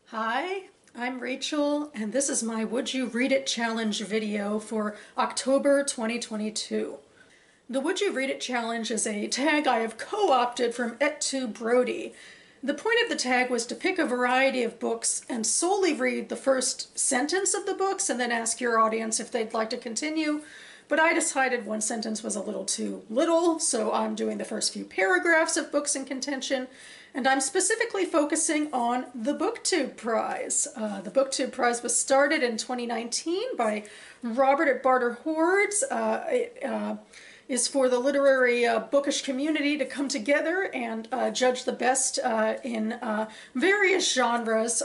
Hi, I'm Rachel, and this is my Would You Read It Challenge video for October 2022. The Would You Read It Challenge is a tag I have co-opted from @2brody. The point of the tag was to pick a variety of books and solely read the first sentence of the books and then ask your audience if they'd like to continue. But I decided one sentence was a little too little, so I'm doing the first few paragraphs of books in contention, and I'm specifically focusing on the BookTube Prize. The BookTube Prize was started in 2019 by Robert at Barter Hordes. It is for the literary bookish community to come together and judge the best in various genres.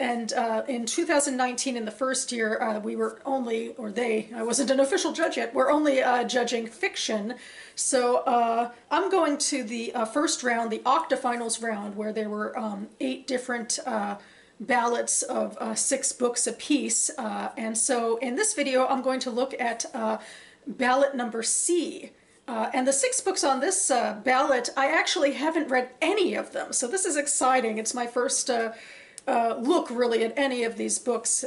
And in 2019, in the first year, we were only, or they, I wasn't an official judge yet, we're only judging fiction. So I'm going to the first round, the Octafinals round, where there were 8 different ballots of 6 books apiece. And so in this video, I'm going to look at ballot number C. And the 6 books on this ballot, I actually haven't read any of them. So this is exciting. It's my first look really at any of these books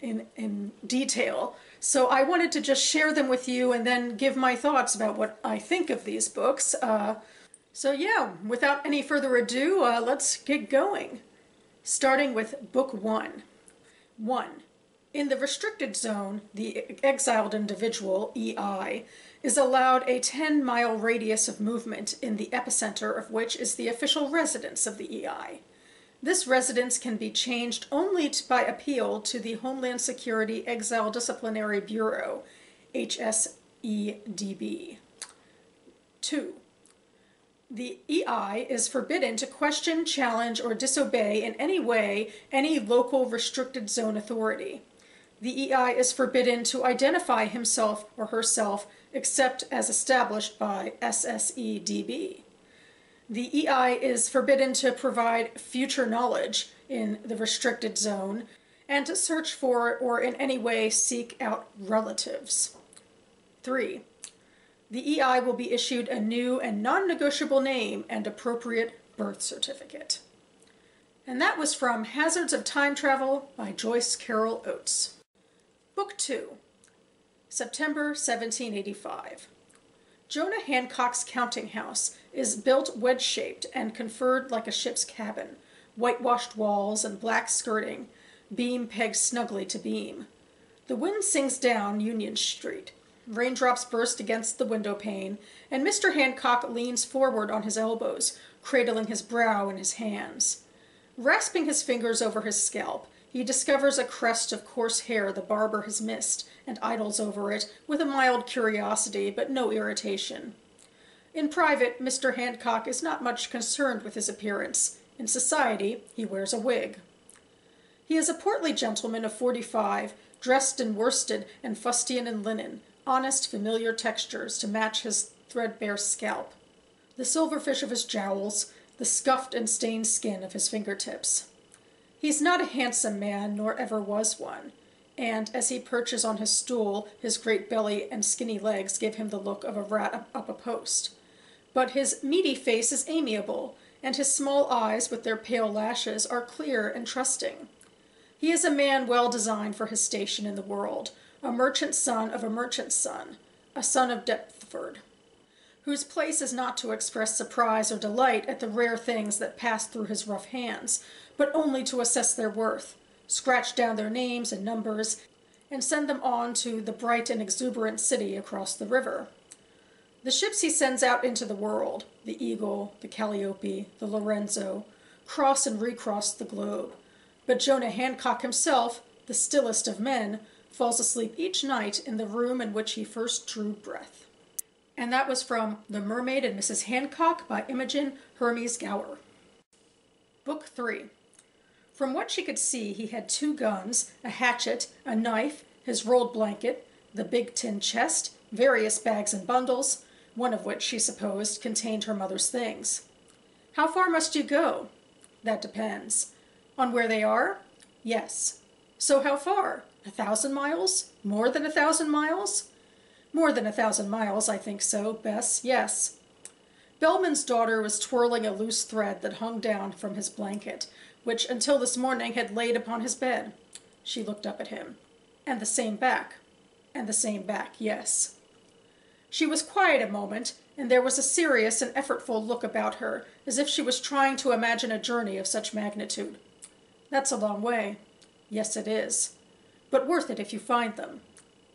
in detail. So I wanted to just share them with you and then give my thoughts about what I think of these books. So yeah, without any further ado, let's get going. Starting with Book 1. 1. In the restricted zone, the exiled individual, EI, is allowed a 10-mile radius of movement in the epicenter of which is the official residence of the EI. This residence can be changed only by appeal to the Homeland Security Exile Disciplinary Bureau, HSEDB. 2. The EI is forbidden to question, challenge, or disobey in any way any local restricted zone authority. The EI is forbidden to identify himself or herself except as established by SSEDB. The EI is forbidden to provide future knowledge in the restricted zone and to search for or in any way seek out relatives. 3. The EI will be issued a new and non-negotiable name and appropriate birth certificate. And that was from Hazards of Time Travel by Joyce Carol Oates. Book 2. September 1785. Jonah Hancock's counting house is built wedge-shaped and conferred like a ship's cabin, whitewashed walls and black skirting, beam pegged snugly to beam. The wind sings down Union Street. Raindrops burst against the window pane, and Mr. Hancock leans forward on his elbows, cradling his brow in his hands. Rasping his fingers over his scalp, he discovers a crest of coarse hair the barber has missed and idles over it with a mild curiosity but no irritation. In private, Mr. Hancock is not much concerned with his appearance. In society, he wears a wig. He is a portly gentleman of 45, dressed in worsted and fustian and linen, honest, familiar textures to match his threadbare scalp, the silverfish of his jowls, the scuffed and stained skin of his fingertips. He's not a handsome man, nor ever was one, and as he perches on his stool, his great belly and skinny legs give him the look of a rat up a post. But his meaty face is amiable, and his small eyes with their pale lashes are clear and trusting. He is a man well designed for his station in the world, a merchant's son of a merchant's son, a son of Deptford, whose place is not to express surprise or delight at the rare things that pass through his rough hands, but only to assess their worth, scratch down their names and numbers, and send them on to the bright and exuberant city across the river. The ships he sends out into the world, the Eagle, the Calliope, the Lorenzo, cross and recross the globe. But Jonah Hancock himself, the stillest of men, falls asleep each night in the room in which he first drew breath. And that was from The Mermaid and Mrs. Hancock by Imogen Hermes Gower. Book 3. From what she could see, he had 2 guns, a hatchet, a knife, his rolled blanket, the big tin chest, various bags and bundles, one of which she supposed contained her mother's things. How far must you go? That depends. On where they are? Yes. So how far? 1,000 miles? More than 1,000 miles? More than 1,000 miles, I think so, Bess, yes. Bellman's daughter was twirling a loose thread that hung down from his blanket, which until this morning had laid upon his bed. She looked up at him. And the same back. And the same back, yes. She was quiet a moment, and there was a serious and effortful look about her, as if she was trying to imagine a journey of such magnitude. That's a long way. Yes, it is. But worth it if you find them.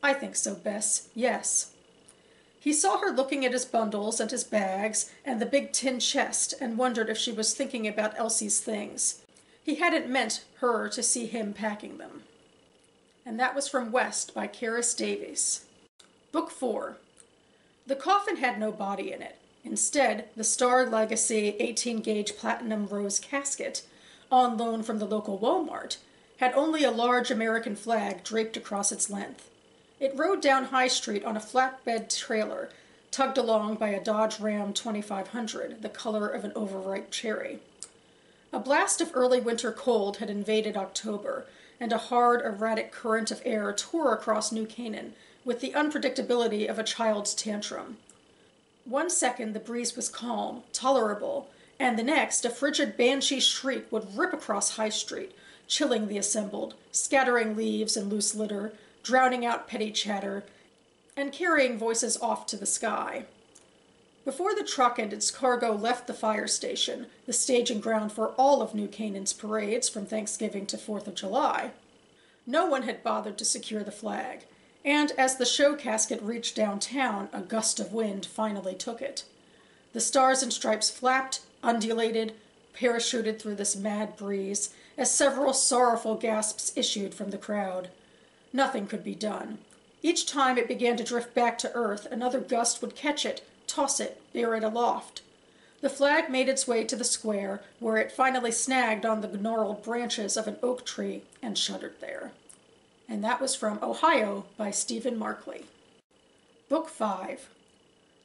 I think so, Bess, yes. He saw her looking at his bundles and his bags and the big tin chest and wondered if she was thinking about Elsie's things. He hadn't meant her to see him packing them. And that was from West by Karis Davies. Book 4. The coffin had no body in it. Instead, the Star Legacy 18-gauge platinum rose casket, on loan from the local Walmart, had only a large American flag draped across its length. It rode down High Street on a flatbed trailer, tugged along by a Dodge Ram 2500, the color of an overripe cherry. A blast of early winter cold had invaded October, and a hard, erratic current of air tore across New Canaan, with the unpredictability of a child's tantrum. One second the breeze was calm, tolerable, and the next a frigid banshee shriek would rip across High Street, chilling the assembled, scattering leaves and loose litter, drowning out petty chatter, and carrying voices off to the sky. Before the truck and its cargo left the fire station, the staging ground for all of New Canaan's parades from Thanksgiving to 4th of July, no one had bothered to secure the flag, and as the show casket reached downtown, a gust of wind finally took it. The stars and stripes flapped, undulated, parachuted through this mad breeze, as several sorrowful gasps issued from the crowd. Nothing could be done. Each time it began to drift back to earth, another gust would catch it, toss it, bear it aloft. The flag made its way to the square, where it finally snagged on the gnarled branches of an oak tree and shuddered there. And that was from Ohio by Stephen Markley. Book 5.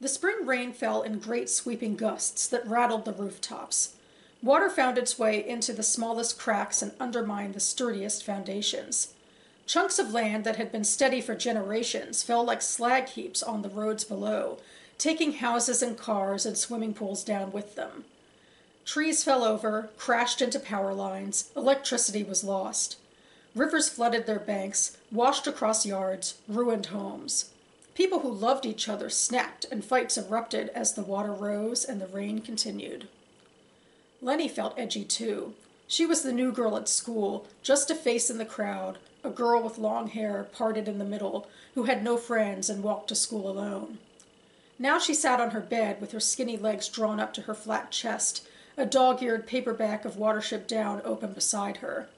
The spring rain fell in great sweeping gusts that rattled the rooftops. Water found its way into the smallest cracks and undermined the sturdiest foundations. Chunks of land that had been steady for generations fell like slag heaps on the roads below, taking houses and cars and swimming pools down with them. Trees fell over, crashed into power lines, electricity was lost. Rivers flooded their banks, washed across yards, ruined homes. People who loved each other snapped and fights erupted as the water rose and the rain continued. Lenny felt edgy too. She was the new girl at school, just a face in the crowd, a girl with long hair parted in the middle, who had no friends and walked to school alone. Now she sat on her bed with her skinny legs drawn up to her flat chest, a dog-eared paperback of Watership Down open beside her.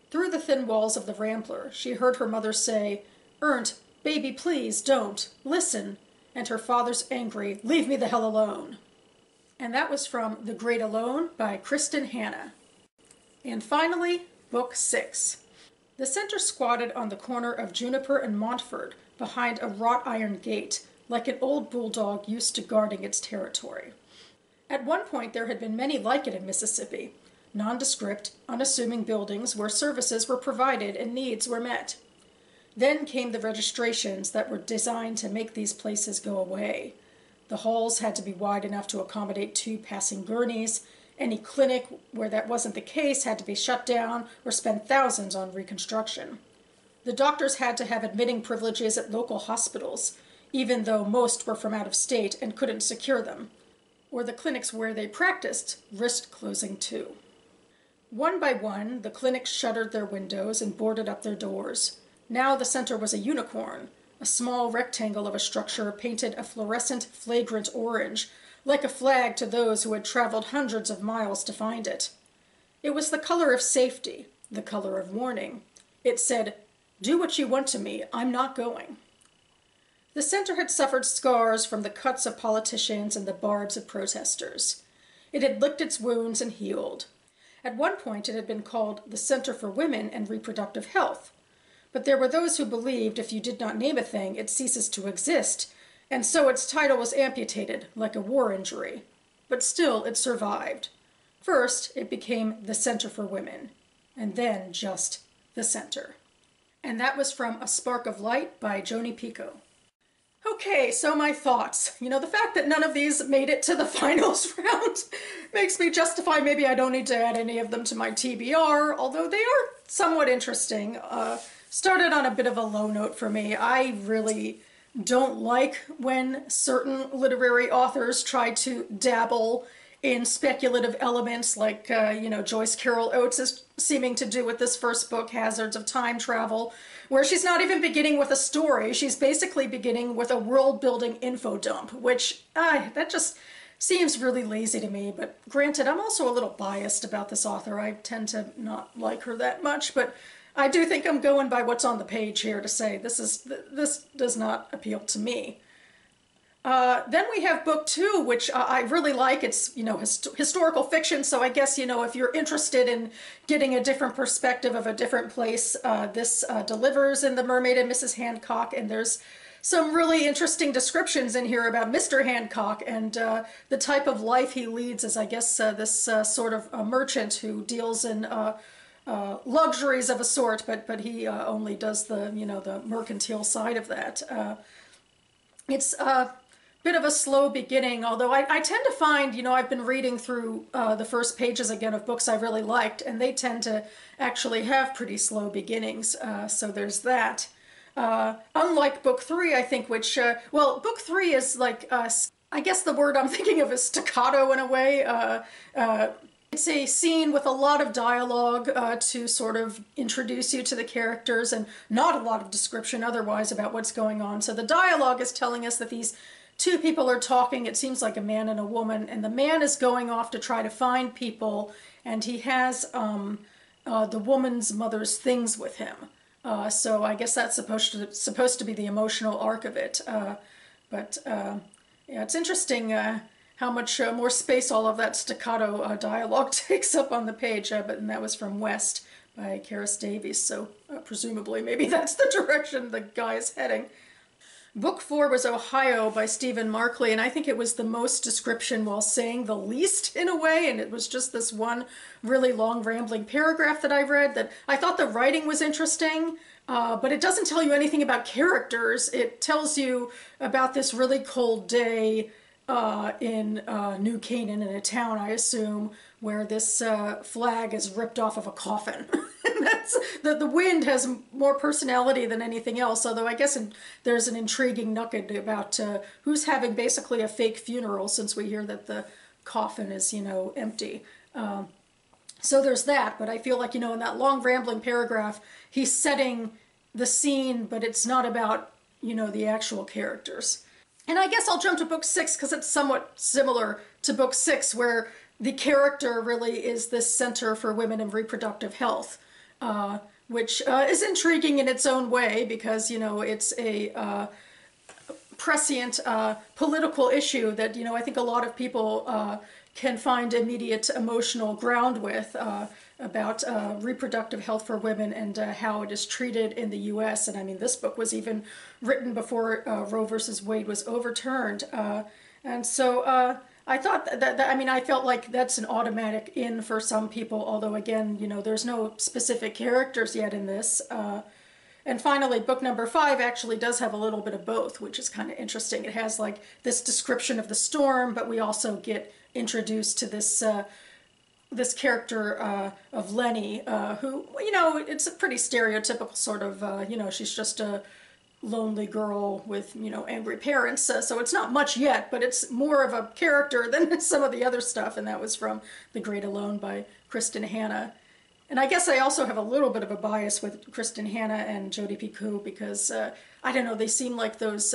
Through the thin walls of the Rambler, she heard her mother say, "Ernst, baby, please, don't. Listen." And her father's angry, "Leave me the hell alone." And that was from The Great Alone by Kristen Hanna. And finally, Book 6. The center squatted on the corner of Juniper and Montford, behind a wrought iron gate, like an old bulldog used to guarding its territory. At one point there had been many like it in Mississippi, nondescript, unassuming buildings where services were provided and needs were met. Then came the registrations that were designed to make these places go away. The halls had to be wide enough to accommodate 2 passing gurneys. Any clinic where that wasn't the case had to be shut down or spend thousands on reconstruction. The doctors had to have admitting privileges at local hospitals, even though most were from out of state and couldn't secure them, or the clinics where they practiced risked closing too. One by one, the clinics shuttered their windows and boarded up their doors. Now the center was a unicorn, a small rectangle of a structure painted a fluorescent, flagrant orange, like a flag to those who had traveled hundreds of miles to find it. It was the color of safety, the color of warning. It said, "Do what you want to me, I'm not going." The center had suffered scars from the cuts of politicians and the barbs of protesters. It had licked its wounds and healed. At one point it had been called the Center for Women and Reproductive Health, but there were those who believed if you did not name a thing, it ceases to exist, and so its title was amputated, like a war injury. But still it survived. First, it became the Center for Women, and then just the Center. And that was from A Spark of Light by Joni Picoult. Okay, so my thoughts. You know, the fact that none of these made it to the finals round makes me justify maybe I don't need to add any of them to my TBR, although they are somewhat interesting. Started on a bit of a low note for me. I really don't like when certain literary authors try to dabble in speculative elements like, Joyce Carol Oates is seeming to do with this first book, Hazards of Time Travel, where she's not even beginning with a story. She's basically beginning with a world-building info dump, which, that just seems really lazy to me. But granted, I'm also a little biased about this author. I tend to not like her that much, but I do think I'm going by what's on the page here to say this does not appeal to me. Then we have book two, which I really like. It's, historical fiction, so I guess, if you're interested in getting a different perspective of a different place, this delivers in The Mermaid and Mrs. Hancock, and there's some really interesting descriptions in here about Mr. Hancock and the type of life he leads as, I guess, this sort of merchant who deals in luxuries of a sort, but he only does the mercantile side of that. It's bit of a slow beginning, although I tend to find, I've been reading through the first pages again of books I really liked, and they tend to actually have pretty slow beginnings, so there's that. Unlike book three, I think, which, book three is like, I guess the word I'm thinking of is staccato in a way. It's a scene with a lot of dialogue to sort of introduce you to the characters and not a lot of description otherwise about what's going on. So the dialogue is telling us that these two people are talking. It seems like a man and a woman, and the man is going off to try to find people, and he has the woman's mother's things with him. So I guess that's supposed to be the emotional arc of it. Yeah, it's interesting how much more space all of that staccato dialogue takes up on the page. And that was from West by Karis Davies, so presumably maybe that's the direction the guy is heading. Book four was Ohio by Stephen Markley, and I think it was the most description while saying the least in a way, and it was just this one really long rambling paragraph that I read that I thought the writing was interesting, but it doesn't tell you anything about characters. It tells you about this really cold day in New Canaan, in a town, I assume, where this flag is ripped off of a coffin. And that's, the wind has more personality than anything else, although I guess there's an intriguing nugget about who's having basically a fake funeral, since we hear that the coffin is, empty. So there's that, but I feel like, in that long rambling paragraph, he's setting the scene, but it's not about, the actual characters. And I guess I'll jump to book six because it's somewhat similar to book six, where the character really is this center for women and reproductive health, which is intriguing in its own way because, it's a prescient political issue that, I think a lot of people can find immediate emotional ground with about reproductive health for women and how it is treated in the U.S. And I mean, this book was even written before Roe versus Wade was overturned. And so I thought I felt like that's an automatic in for some people, although again, there's no specific characters yet in this. And finally, book number five actually does have a little bit of both, which is kind of interesting. It has like this description of the storm, but we also get introduced to this this character of Lenny, who, it's a pretty stereotypical sort of, she's just a lonely girl with, angry parents. So it's not much yet, but it's more of a character than some of the other stuff. And that was from The Great Alone by Kristen Hanna. And I guess I also have a little bit of a bias with Kristen Hanna and Jodi Picoult because, I don't know, they seem like those,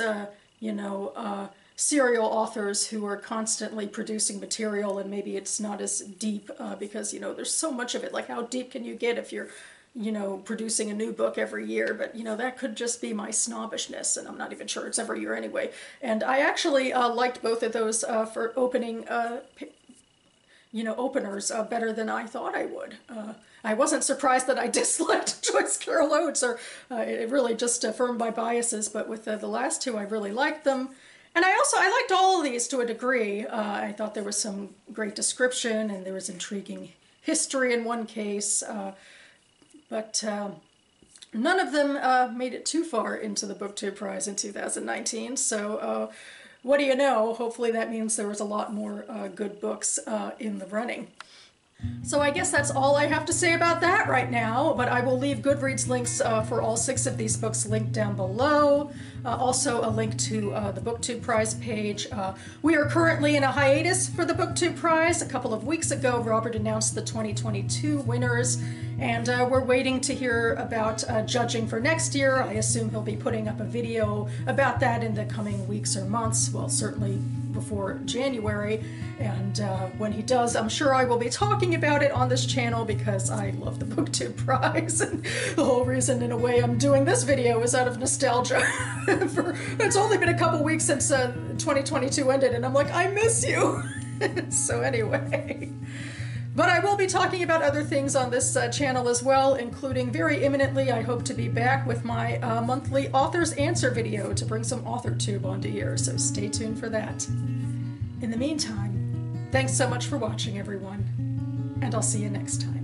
serial authors who are constantly producing material, and maybe it's not as deep because, there's so much of it. Like, how deep can you get if you're, producing a new book every year? But, that could just be my snobbishness, and I'm not even sure it's every year anyway. And I actually liked both of those for opening openers better than I thought I would. I wasn't surprised that I disliked Joyce Carol Oates, or it really just affirmed my biases, but with the last two I really liked them. And I liked all of these to a degree. I thought there was some great description, and there was intriguing history in one case, but None of them made it too far into the BookTube Prize in 2019, so what do you know? Hopefully that means there was a lot more good books in the running. So I guess that's all I have to say about that right now, but I will leave Goodreads links for all 6 of these books linked down below. Also a link to the BookTube Prize page. We are currently in a hiatus for the BookTube Prize. A couple of weeks ago, Robert announced the 2022 winners, and we're waiting to hear about judging for next year. I assume he'll be putting up a video about that in the coming weeks or months, well, certainly before January, and when he does, I'm sure I will be talking about it on this channel because I love the BookTube Prize, and the whole reason in a way I'm doing this video is out of nostalgia. It's only been a couple weeks since 2022 ended, and I'm like, I miss you. So anyway, but I will be talking about other things on this channel as well, including very imminently I hope to be back with my monthly Author's Answer video to bring some AuthorTube onto here, so stay tuned for that. In the meantime, thanks so much for watching, everyone, and I'll see you next time.